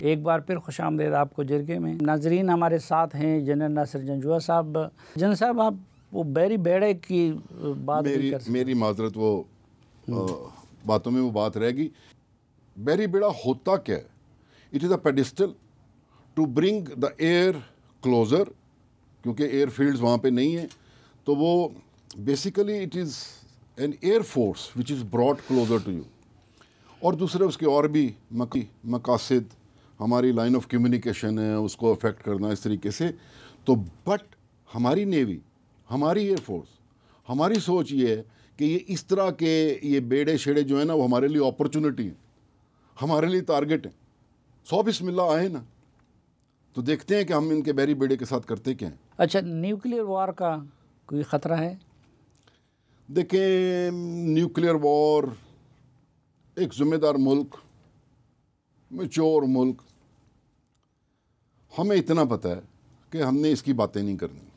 ایک بار پھر خوش آمدید آپ کو جرگے میں. ناظرین ہمارے ساتھ ہیں جنرل ناصر جنجوعہ صاحب. جنرل صاحب آپ وہ بیری بیڑے کی بات نہیں کر سکتے. میری معذرت، وہ باتوں میں وہ بات رہے گی. بیری بیڑا ہوتا کیا ہے؟ It is a pedestal to bring the air closer, کیونکہ ایئر فیلڈز وہاں پہ نہیں ہیں، تو وہ basically it is an air force which is brought closer to you. اور دوسرے اس کے اور بھی مقاصد، ہماری لائن آف کمیونیکیشن ہے اس کو افیکٹ کرنا اس طریقے سے. تو بٹ ہماری نیوی، ہماری ایئر فورس، ہماری سوچ یہ ہے کہ یہ اس طرح کے یہ بیڑے شیڑے جو ہیں نا، وہ ہمارے لیے اپرچونٹی ہیں، ہمارے لیے ٹارگٹ ہیں. 100 بسم اللہ آئے نا، تو دیکھتے ہیں کہ ہم ان کے بیری بیڑے کے ساتھ کرتے کیا ہیں. اچھا، نیوکلیئر وار کا کوئی خطرہ ہے؟ دیکھیں، نیوکلیئر وار، ایک ذمہ دار ملک، میچور ملک، ہمیں اتنا پتہ ہے کہ ہم نے اس کی باتیں نہیں کرنی،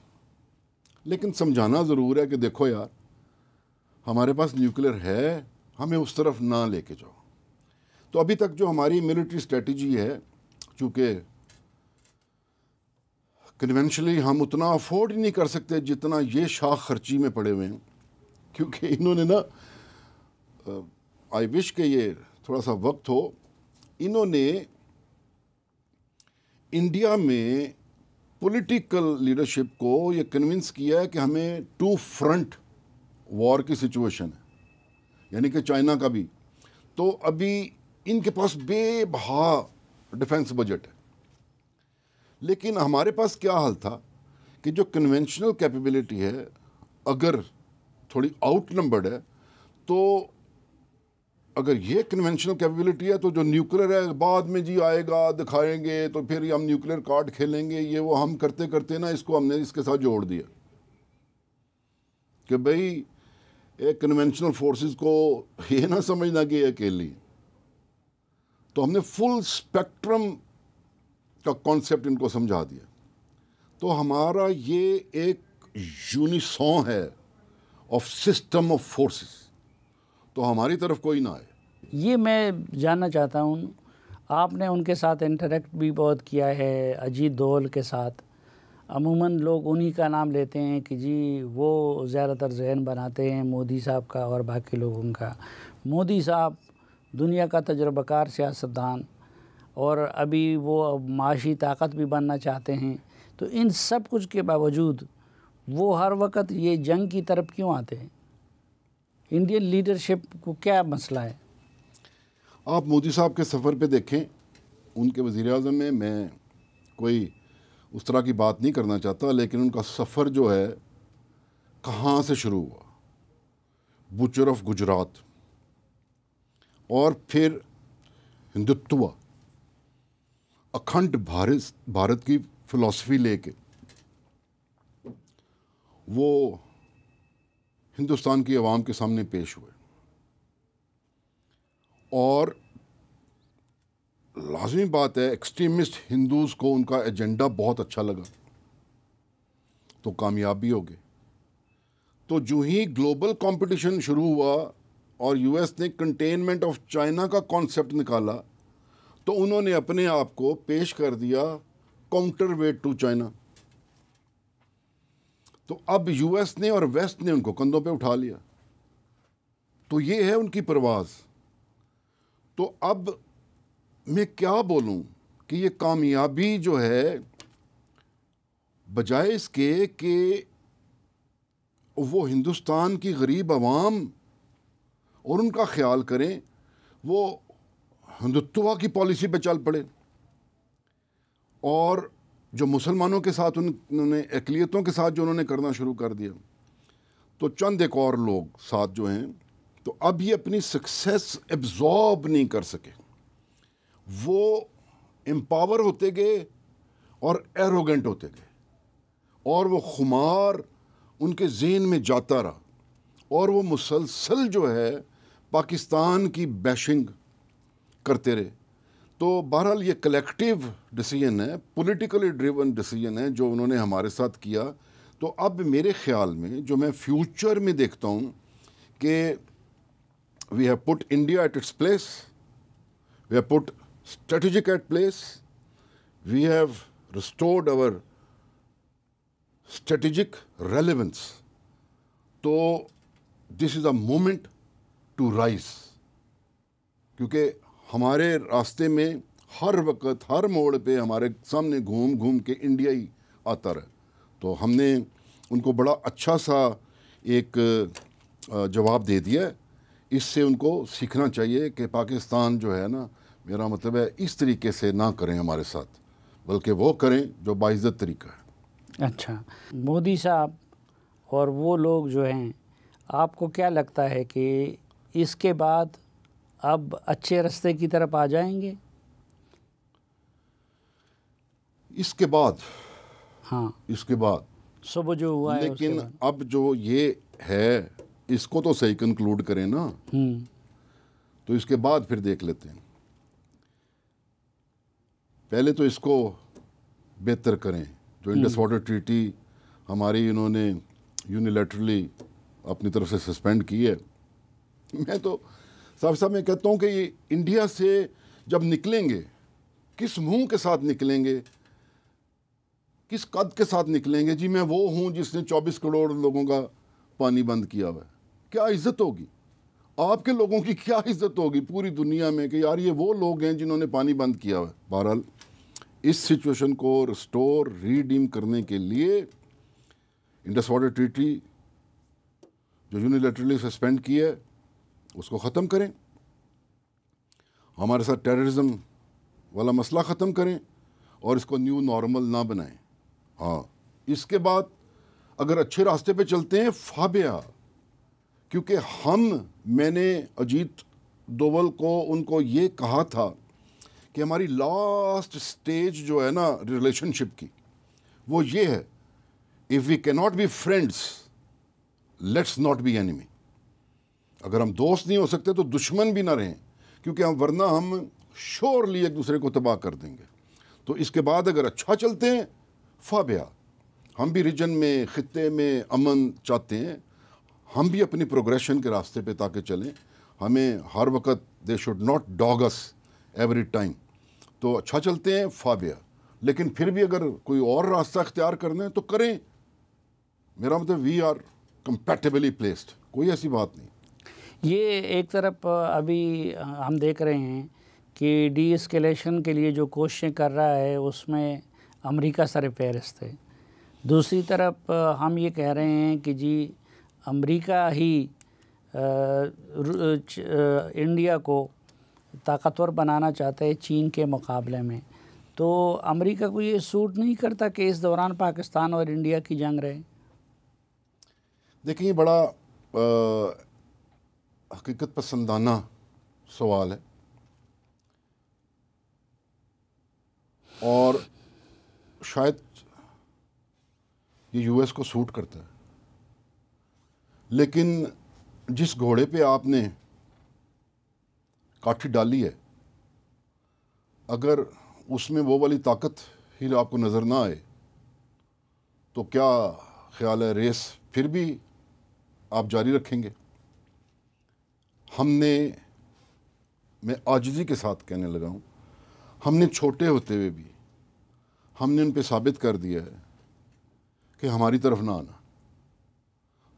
لیکن سمجھانا ضرور ہے کہ دیکھو یار، ہمارے پاس نیوکلیئر ہے، ہمیں اس طرف نہ لے کے جاؤ. تو ابھی تک جو ہماری ملٹری اسٹریٹجی ہے، چونکہ کنونشنلی ہم اتنا افورڈ ہی نہیں کر سکتے جتنا یہ شاخ خرچی میں پڑے ہوئے ہیں، کیونکہ انہوں نے نا، آئی وش کہ یہ تھوڑا سا وقت ہو، انہوں نے انڈیا میں پولیٹیکل لیڈرشپ کو یہ کنونس کیا ہے کہ ہمیں 2 فرنٹ وار کی سچویشن ہے، یعنی کہ چائنا کا بھی. تو ابھی ان کے پاس بے بہا ڈیفنس بجٹ ہے، لیکن ہمارے پاس کیا حل تھا کہ جو کنونشنل کیپیبلٹی ہے اگر تھوڑی آؤٹ نمبرڈ ہے، تو اگر یہ کنونشنل کیپیبلٹی ہے تو جو نیوکلیئر ہے بعد میں جی آئے گا، دکھائیں گے، تو پھر ہم نیوکلیئر کارڈ کھیلیں گے. یہ وہ ہم کرتے کرتے نا اس کو ہم نے اس کے ساتھ جوڑ دیا کہ بھئی ایک کنونشنل فورسز کو یہ نہ سمجھنا کہ یہ اکیلی. تو ہم نے فل اسپیکٹرم کا کانسیپٹ ان کو سمجھا دیا. تو ہمارا یہ ایک یونیسون ہے آف سسٹم آف فورسز، تو ہماری طرف کوئی نہ آئے. یہ میں جاننا چاہتا ہوں، آپ نے ان کے ساتھ انٹریکٹ بھی بہت کیا ہے، اجیت دوول کے ساتھ. عموماً لوگ انہی کا نام لیتے ہیں کہ جی وہ زیادہ تر ذہن بناتے ہیں مودی صاحب کا اور باقی لوگوں کا. مودی صاحب دنیا کا تجربہ کار سیاستدان، اور ابھی وہ معاشی طاقت بھی بننا چاہتے ہیں. تو ان سب کچھ کے باوجود وہ ہر وقت یہ جنگ کی طرف کیوں آتے ہیں؟ انڈین لیڈرشپ کو کیا مسئلہ ہے؟ آپ مودی صاحب کے سفر پہ دیکھیں، ان کے وزیر اعظم میں کوئی اس طرح کی بات نہیں کرنا چاہتا، لیکن ان کا سفر جو ہے کہاں سے شروع ہوا؟ بچر آف گجرات، اور پھر ہندوتوا، اکھنڈ بھارت کی فلسفی لے کے وہ ہندوستان کی عوام کے سامنے پیش ہوئے. اور لازمی بات ہے ایکسٹریمسٹ ہندوز کو ان کا ایجنڈا بہت اچھا لگا، تو کامیاب بھی ہو گئے. تو جو ہی گلوبل کمپٹیشن شروع ہوا اور یو ایس نے کنٹینمنٹ آف چائنا کا کانسیپٹ نکالا، تو انہوں نے اپنے آپ کو پیش کر دیا کاؤنٹر ویٹ ٹو چائنا. تو اب یو ایس نے اور ویسٹ نے ان کو کندھوں پہ اٹھا لیا. تو یہ ہے ان کی پرواز. تو اب میں کیا بولوں کہ یہ کامیابی جو ہے، بجائے اس کے کہ وہ ہندوستان کی غریب عوام اور ان کا خیال کریں، وہ ہندوتوا کی پالیسی پہ چل پڑے. اور جو مسلمانوں کے ساتھ انہوں نے اقلیتوں کے ساتھ جو انہوں نے کرنا شروع کر دیا، تو چند ایک اور لوگ ساتھ جو ہیں، تو اب یہ اپنی سکسیس ایبزارب نہیں کر سکے. وہ امپاور ہوتے گئے اور ایروگنٹ ہوتے گئے، اور وہ خمار ان کے ذہن میں جاتا رہا، اور وہ مسلسل جو ہے پاکستان کی بیشنگ کرتے رہے. تو بہرحال یہ کلیکٹیو ڈیسیژن ہے، پولیٹیکلی ڈریون ڈیسیژن ہے جو انہوں نے ہمارے ساتھ کیا. تو اب میرے خیال میں جو میں فیوچر میں دیکھتا ہوں کہ we have put India at its place, we have put strategic at place. We have restored our strategic relevance. تو this is a moment to rise. کیونکہ ہمارے راستے میں ہر وقت ہر موڑ پہ ہمارے سامنے گھوم گھوم کے انڈیا ہی آتا رہا. تو ہم نے ان کو بڑا اچھا سا ایک جواب دے دیا ہے. اس سے ان کو سیکھنا چاہیے کہ پاکستان جو ہے نا، میرا مطلب ہے اس طریقے سے نہ کریں ہمارے ساتھ، بلکہ وہ کریں جو باعزت طریقہ ہے. اچھا، مودی صاحب اور وہ لوگ جو ہیں، آپ کو کیا لگتا ہے کہ اس کے بعد اب اچھے رستے کی طرف آ جائیں گے؟ اس کے بعد، ہاں، اس کے بعد صبح جو ہوا ہے، لیکن اب جو یہ ہے اس کو تو صحیح کنکلوڈ کریں نا. تو اس کے بعد پھر دیکھ لیتے ہیں. پہلے تو اس کو بہتر کریں. جو انڈس واٹر ٹریٹی ہماری انہوں نے یونیلیٹرلی اپنی طرف سے سسپینڈ کی ہے، میں تو صاحب صاحب میں کہتا ہوں کہ یہ انڈیا سے جب نکلیں گے، کس منہ کے ساتھ نکلیں گے، کس قد کے ساتھ نکلیں گے؟ جی میں وہ ہوں جس نے 24 کروڑ لوگوں کا پانی بند کیا ہوا ہے. کیا عزت ہوگی؟ آپ کے لوگوں کی کیا عزت ہوگی پوری دنیا میں کہ یار یہ وہ لوگ ہیں جنہوں نے پانی بند کیا ہوا ہے. بہرحال اس سچویشن کو ریسٹور ریڈیم کرنے کے لیے انڈس واٹر ٹریٹی جو یونیلیٹرلی سسپینڈ کی ہے اس کو ختم کریں. ہمارے ساتھ ٹیررزم والا مسئلہ ختم کریں اور اس کو نیو نارمل نہ بنائیں. ہاں، اس کے بعد اگر اچھے راستے پہ چلتے ہیں فابیا، کیونکہ میں نے اجیت دوول کو ان کو یہ کہا تھا کہ ہماری لاسٹ سٹیج جو ہے نا ریلیشن شپ کی، وہ یہ ہے if we cannot be friends let's not be enemy. اگر ہم دوست نہیں ہو سکتے تو دشمن بھی نہ رہیں، کیونکہ ورنہ ہم شورلی ایک دوسرے کو تباہ کر دیں گے. تو اس کے بعد اگر اچھا چلتے ہیں فابیا، ہم بھی ریجن میں خطے میں امن چاہتے ہیں، ہم بھی اپنی پروگریشن کے راستے پہ تاکہ چلیں. ہمیں ہر وقت they should not dog us every time. تو اچھا چلتے ہیں فابیا، لیکن پھر بھی اگر کوئی اور راستہ اختیار کرنا ہے تو کریں. میرا مطلب وی آر کمپیٹیبلی پلیسڈ، کوئی ایسی بات نہیں. یہ ایک طرف ابھی ہم دیکھ رہے ہیں کہ ڈی اسکیلیشن کے لیے جو کوششیں کر رہا ہے اس میں امریکہ سر فہرست ہے. دوسری طرف ہم یہ کہہ رہے ہیں کہ جی امریکہ ہی انڈیا کو طاقتور بنانا چاہتا ہے چین کے مقابلے میں. تو امریکہ کو یہ سوٹ نہیں کرتا کہ اس دوران پاکستان اور انڈیا کی جنگ رہے؟ دیکھیں یہ بڑا حقیقت پسندانہ سوال ہے، اور شاید یہ یو ایس کو سوٹ کرتا ہے. لیکن جس گھوڑے پہ آپ نے کاٹھی ڈالی ہے، اگر اس میں وہ والی طاقت ہی آپ کو نظر نہ آئے تو کیا خیال ہے ریس پھر بھی آپ جاری رکھیں گے؟ میں عاجزی کے ساتھ کہنے لگا ہوں، ہم نے چھوٹے ہوتے ہوئے بھی ہم نے ان پہ ثابت کر دیا ہے کہ ہماری طرف نہ آنا.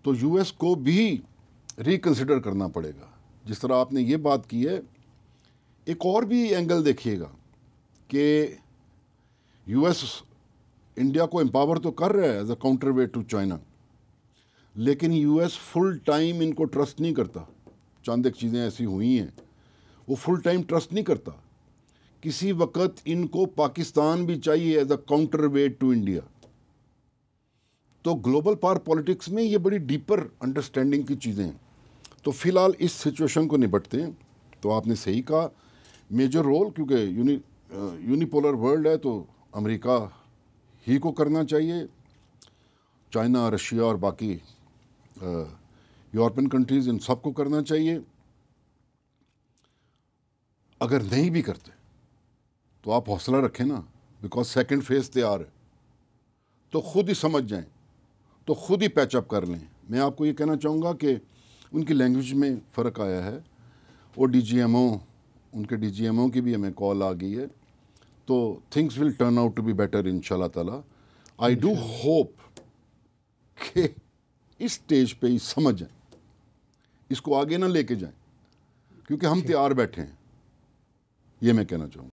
تو یو ایس کو بھی ریکنسیڈر کرنا پڑے گا. جس طرح آپ نے یہ بات کی ہے، ایک اور بھی اینگل دیکھیے گا کہ یو ایس انڈیا کو امپاور تو کر رہا ہے as a counterweight to China, لیکن یو ایس فل ٹائم ان کو ٹرسٹ نہیں کرتا. چند ایک چیزیں ایسی ہوئی ہیں، وہ فل ٹائم ٹرسٹ نہیں کرتا. کسی وقت ان کو پاکستان بھی چاہیے as a counterweight to India. تو گلوبل پاور پالیٹکس میں یہ بڑی ڈیپر انڈرسٹینڈنگ کی چیزیں ہیں. تو فی الحال اس سچویشن کو نپٹتے ہیں. تو آپ نے صحیح کہا، میجر رول کیونکہ یونیپولر ورلڈ ہے تو امریکہ ہی کو کرنا چاہیے. چائنا، رشیا اور باقی یورپین کنٹریز ان سب کو کرنا چاہیے. اگر نہیں بھی کرتے تو آپ حوصلہ رکھیں نا، بیکاز سیکنڈ فیز تیار ہے. تو خود ہی سمجھ جائیں، تو خود ہی پیچ اپ کر لیں. میں آپ کو یہ کہنا چاہوں گا کہ ان کی لینگویج میں فرق آیا ہے. وہ ڈی جی ایم او ان کے ڈی جی ایم او کی بھی ہمیں کال آ گئی ہے. تو things will turn out to be better ان شاء اللہ تعالیٰ. آئی ڈو ہوپ کہ اس اسٹیج پہ ہی سمجھ جائیں, اس کو آگے نہ لے کے جائیں, کیونکہ ہم تیار بیٹھے ہیں, یہ میں کہنا چاہوں گا.